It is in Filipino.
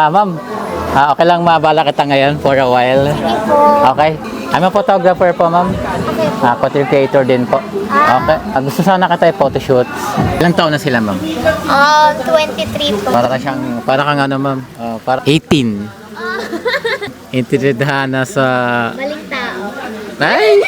Ma'am, okay lang mabala kita ngayon for a while. Okay. I'm a photographer po, ma'am. Content creator din po. Okay. Gusto sana kita photoshoot. Ilang taon na sila, ma'am? 23 po. Para kang ano, ma'am? Para 18. Intendedhana sa... Maling tao. Ay!